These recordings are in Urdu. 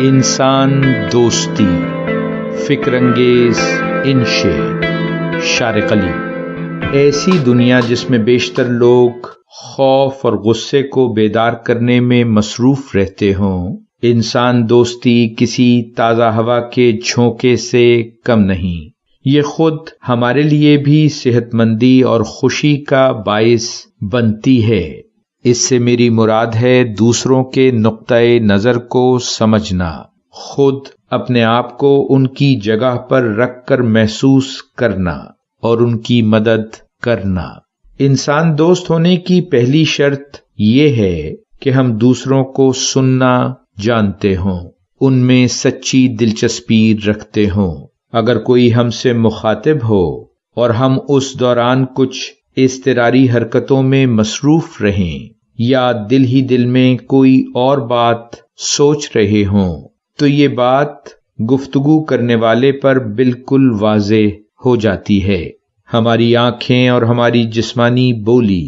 انسان دوستی، فکر انگیز انشے، شارق علی۔ ایسی دنیا جس میں بیشتر لوگ خوف اور غصے کو بیدار کرنے میں مصروف رہتے ہوں، انسان دوستی کسی تازہ ہوا کے جھونکے سے کم نہیں۔ یہ خود ہمارے لیے بھی صحت مندی اور خوشی کا باعث بنتی ہے۔ اس سے میری مراد ہے دوسروں کے نقطۂ نظر کو سمجھنا، خود اپنے آپ کو ان کی جگہ پر رکھ کر محسوس کرنا اور ان کی مدد کرنا۔ انسان دوست ہونے کی پہلی شرط یہ ہے کہ ہم دوسروں کو سننا جانتے ہوں، ان میں سچی دلچسپی رکھتے ہوں۔ اگر کوئی ہم سے مخاطب ہو اور ہم اس دوران کچھ اضطراری حرکتوں میں مصروف رہیں یا دل ہی دل میں کوئی اور بات سوچ رہے ہوں، تو یہ بات گفتگو کرنے والے پر بالکل واضح ہو جاتی ہے۔ ہماری آنکھیں اور ہماری جسمانی بولی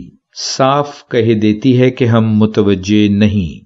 صاف کہہ دیتی ہے کہ ہم متوجہ نہیں۔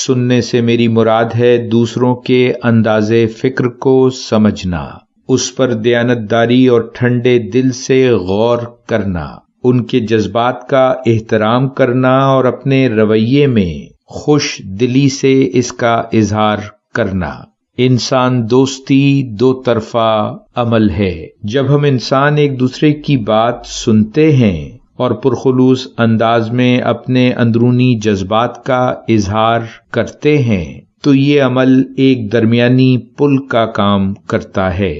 سننے سے میری مراد ہے دوسروں کے انداز فکر کو سمجھنا، اس پر دیانتداری اور ٹھنڈے دل سے غور کرنا، ان کے جذبات کا احترام کرنا اور اپنے رویے میں خوش دلی سے اس کا اظہار کرنا۔ انسان دوستی دو طرفہ عمل ہے۔ جب ہم انسان ایک دوسرے کی بات سنتے ہیں اور پرخلوص انداز میں اپنے اندرونی جذبات کا اظہار کرتے ہیں تو یہ عمل ایک درمیانی پل کا کام کرتا ہے۔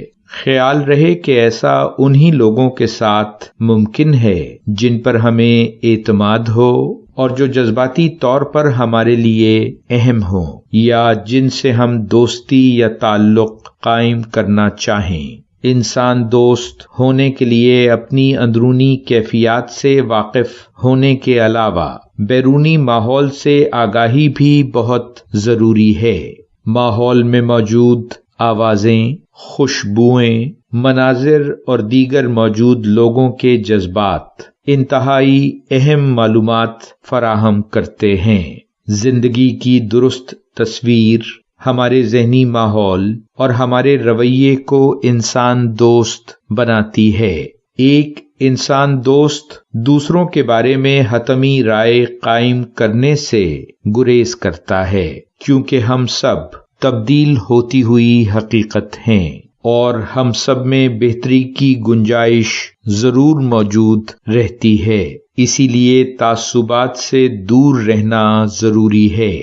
خیال رہے کہ ایسا انہی لوگوں کے ساتھ ممکن ہے جن پر ہمیں اعتماد ہو اور جو جذباتی طور پر ہمارے لیے اہم ہوں یا جن سے ہم دوستی یا تعلق قائم کرنا چاہیں۔ انسان دوست ہونے کے لیے اپنی اندرونی کیفیات سے واقف ہونے کے علاوہ بیرونی ماحول سے آگاہی بھی بہت ضروری ہے۔ ماحول میں موجود آوازیں، خوشبوئیں، مناظر اور دیگر موجود لوگوں کے جذبات انتہائی اہم معلومات فراہم کرتے ہیں۔ زندگی کی درست تصویر ہمارے ذہنی ماحول اور ہمارے رویے کو انسان دوست بناتی ہے۔ ایک انسان دوست دوسروں کے بارے میں حتمی رائے قائم کرنے سے گریز کرتا ہے، کیونکہ ہم سب تبدیل ہوتی ہوئی حقیقت ہیں اور ہم سب میں بہتری کی گنجائش ضرور موجود رہتی ہے۔ اسی لیے تعصبات سے دور رہنا ضروری ہے۔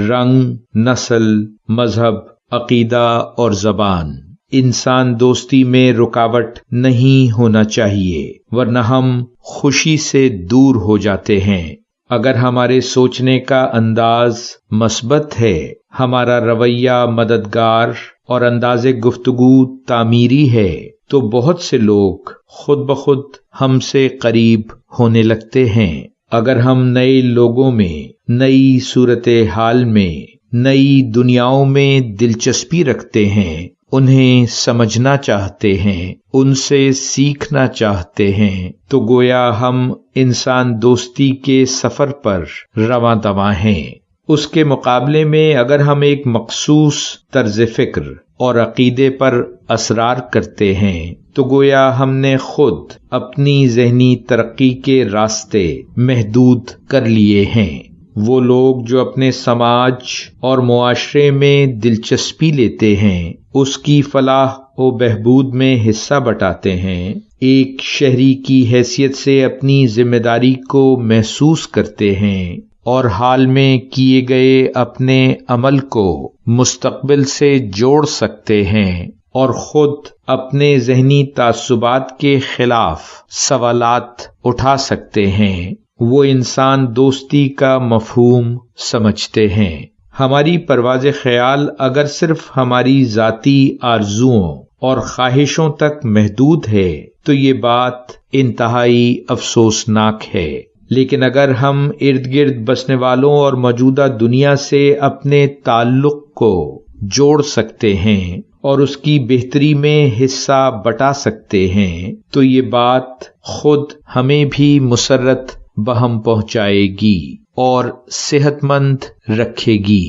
رنگ، نسل، مذہب، عقیدہ اور زبان انسان دوستی میں رکاوٹ نہیں ہونا چاہیے، ورنہ ہم خوشی سے دور ہو جاتے ہیں۔ اگر ہمارے سوچنے کا انداز مثبت ہے، ہمارا رویہ مددگار اور انداز گفتگو تعمیری ہے تو بہت سے لوگ خود بخود ہم سے قریب ہونے لگتے ہیں۔ اگر ہم نئے لوگوں میں، نئی صورتحال میں، نئی دنیاؤں میں دلچسپی رکھتے ہیں، انہیں سمجھنا چاہتے ہیں، ان سے سیکھنا چاہتے ہیں، تو گویا ہم انسان دوستی کے سفر پر رواں دواں ہیں۔ اس کے مقابلے میں اگر ہم ایک مخصوص طرز فکر اور عقیدے پر اصرار کرتے ہیں تو گویا ہم نے خود اپنی ذہنی ترقی کے راستے محدود کر لیے ہیں۔ وہ لوگ جو اپنے سماج اور معاشرے میں دلچسپی لیتے ہیں، اس کی فلاح و بہبود میں حصہ بٹاتے ہیں، ایک شہری کی حیثیت سے اپنی ذمہ داری کو محسوس کرتے ہیں اور حال میں کیے گئے اپنے عمل کو مستقبل سے جوڑ سکتے ہیں اور خود اپنے ذہنی تعصبات کے خلاف سوالات اٹھا سکتے ہیں، وہ انسان دوستی کا مفہوم سمجھتے ہیں۔ ہماری پرواز خیال اگر صرف ہماری ذاتی آرزوؤں اور خواہشوں تک محدود ہے تو یہ بات انتہائی افسوسناک ہے، لیکن اگر ہم ارد گرد بسنے والوں اور موجودہ دنیا سے اپنے تعلق کو جوڑ سکتے ہیں اور اس کی بہتری میں حصہ بٹا سکتے ہیں تو یہ بات خود ہمیں بھی مسرت بہم پہنچائے گی اور صحت مند رکھے گی۔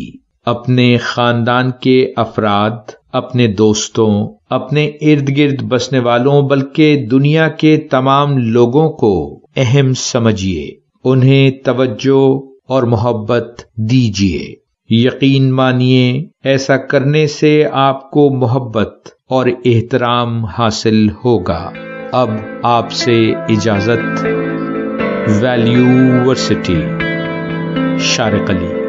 اپنے خاندان کے افراد، اپنے دوستوں، اپنے ارد گرد بسنے والوں، بلکہ دنیا کے تمام لوگوں کو اہم سمجھیے، انہیں توجہ اور محبت دیجیے۔ یقین مانیے ایسا کرنے سے آپ کو محبت اور احترام حاصل ہوگا۔ اب آپ سے اجازت۔ ویلیو ورسٹی، شارق علی۔